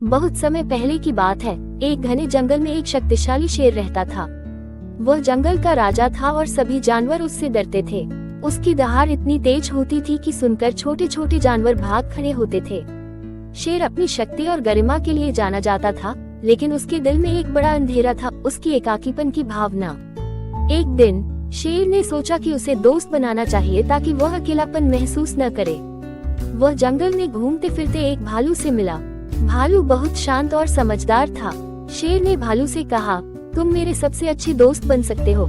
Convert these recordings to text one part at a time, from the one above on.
बहुत समय पहले की बात है। एक घने जंगल में एक शक्तिशाली शेर रहता था। वह जंगल का राजा था और सभी जानवर उससे डरते थे। उसकी दहाड़ इतनी तेज होती थी कि सुनकर छोटे छोटे जानवर भाग खड़े होते थे। शेर अपनी शक्ति और गरिमा के लिए जाना जाता था, लेकिन उसके दिल में एक बड़ा अंधेरा था, उसकी एकाकीपन की भावना। एक दिन शेर ने सोचा कि उसे दोस्त बनाना चाहिए ताकि वह अकेलापन महसूस न करे। वह जंगल में घूमते फिरते एक भालू से मिला। भालू बहुत शांत और समझदार था। शेर ने भालू से कहा, तुम मेरे सबसे अच्छे दोस्त बन सकते हो।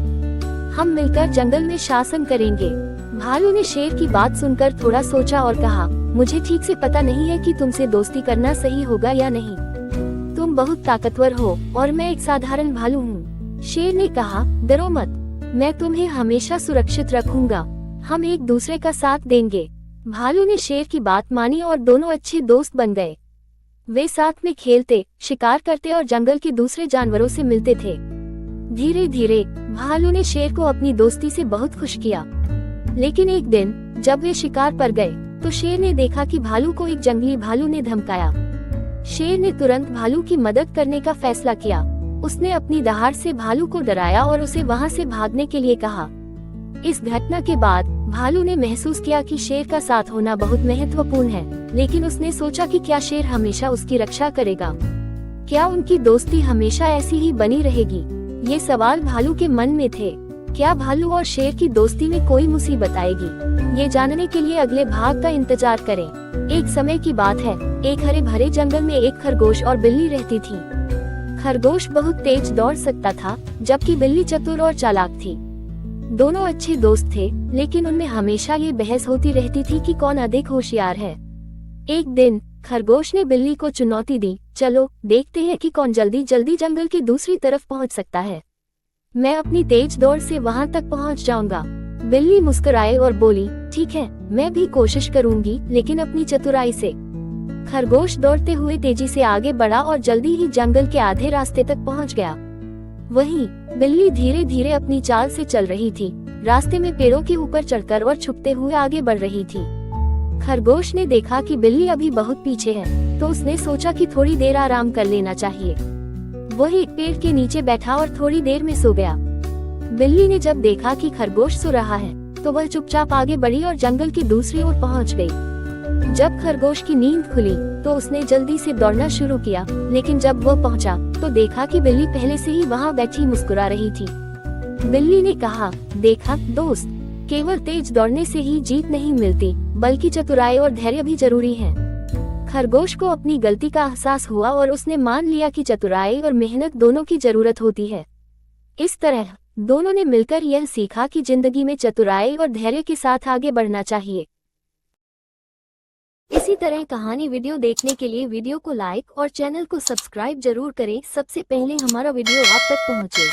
हम मिलकर जंगल में शासन करेंगे। भालू ने शेर की बात सुनकर थोड़ा सोचा और कहा, मुझे ठीक से पता नहीं है कि तुमसे दोस्ती करना सही होगा या नहीं। तुम बहुत ताकतवर हो और मैं एक साधारण भालू हूँ। शेर ने कहा, डरो मत, मैं तुम्हें हमेशा सुरक्षित रखूंगा। हम एक दूसरे का साथ देंगे। भालू ने शेर की बात मानी और दोनों अच्छे दोस्त बन गए। वे साथ में खेलते, शिकार करते और जंगल के दूसरे जानवरों से मिलते थे। धीरे धीरे भालू ने शेर को अपनी दोस्ती से बहुत खुश किया। लेकिन एक दिन जब वे शिकार पर गए तो शेर ने देखा कि भालू को एक जंगली भालू ने धमकाया। शेर ने तुरंत भालू की मदद करने का फैसला किया। उसने अपनी दहाड़ से भालू को डराया और उसे वहां से भागने के लिए कहा। इस घटना के बाद भालू ने महसूस किया कि शेर का साथ होना बहुत महत्वपूर्ण है, लेकिन उसने सोचा कि क्या शेर हमेशा उसकी रक्षा करेगा? क्या उनकी दोस्ती हमेशा ऐसी ही बनी रहेगी? ये सवाल भालू के मन में थे। क्या भालू और शेर की दोस्ती में कोई मुसीबत आएगी? ये जानने के लिए अगले भाग का इंतजार करें। एक समय की बात है, एक हरे भरे जंगल में एक खरगोश और बिल्ली रहती थी। खरगोश बहुत तेज दौड़ सकता था, जबकि बिल्ली चतुर और चालाक थी। दोनों अच्छे दोस्त थे, लेकिन उनमें हमेशा ये बहस होती रहती थी कि कौन अधिक होशियार है। एक दिन खरगोश ने बिल्ली को चुनौती दी, चलो देखते हैं कि कौन जल्दी जल्दी जंगल की दूसरी तरफ पहुंच सकता है। मैं अपनी तेज दौड़ से वहां तक पहुंच जाऊंगा। बिल्ली मुस्कुराए और बोली, ठीक है, मैं भी कोशिश करूंगी, लेकिन अपनी चतुराई से। खरगोश दौड़ते हुए तेजी से आगे बढ़ा और जल्दी ही जंगल के आधे रास्ते तक पहुंच गया। वहीं बिल्ली धीरे धीरे अपनी चाल से चल रही थी, रास्ते में पेड़ों के ऊपर चढ़कर और छुपते हुए आगे बढ़ रही थी। खरगोश ने देखा कि बिल्ली अभी बहुत पीछे है, तो उसने सोचा कि थोड़ी देर आराम कर लेना चाहिए। वह एक पेड़ के नीचे बैठा और थोड़ी देर में सो गया। बिल्ली ने जब देखा कि खरगोश सो रहा है, तो वह चुपचाप आगे बढ़ी और जंगल की दूसरी ओर पहुंच गई। जब खरगोश की नींद खुली तो उसने जल्दी से दौड़ना शुरू किया, लेकिन जब वह पहुंचा तो देखा कि बिल्ली पहले से ही वहां बैठी मुस्कुरा रही थी। बिल्ली ने कहा, देखा दोस्त, केवल तेज दौड़ने से ही जीत नहीं मिलती, बल्कि चतुराई और धैर्य भी जरूरी है। खरगोश को अपनी गलती का एहसास हुआ और उसने मान लिया कि चतुराई और मेहनत दोनों की जरूरत होती है। इस तरह दोनों ने मिलकर यह सीखा कि जिंदगी में चतुराई और धैर्य के साथ आगे बढ़ना चाहिए। इसी तरह कहानी वीडियो देखने के लिए वीडियो को लाइक और चैनल को सब्सक्राइब जरूर करें, सबसे पहले हमारा वीडियो आप तक पहुंचे।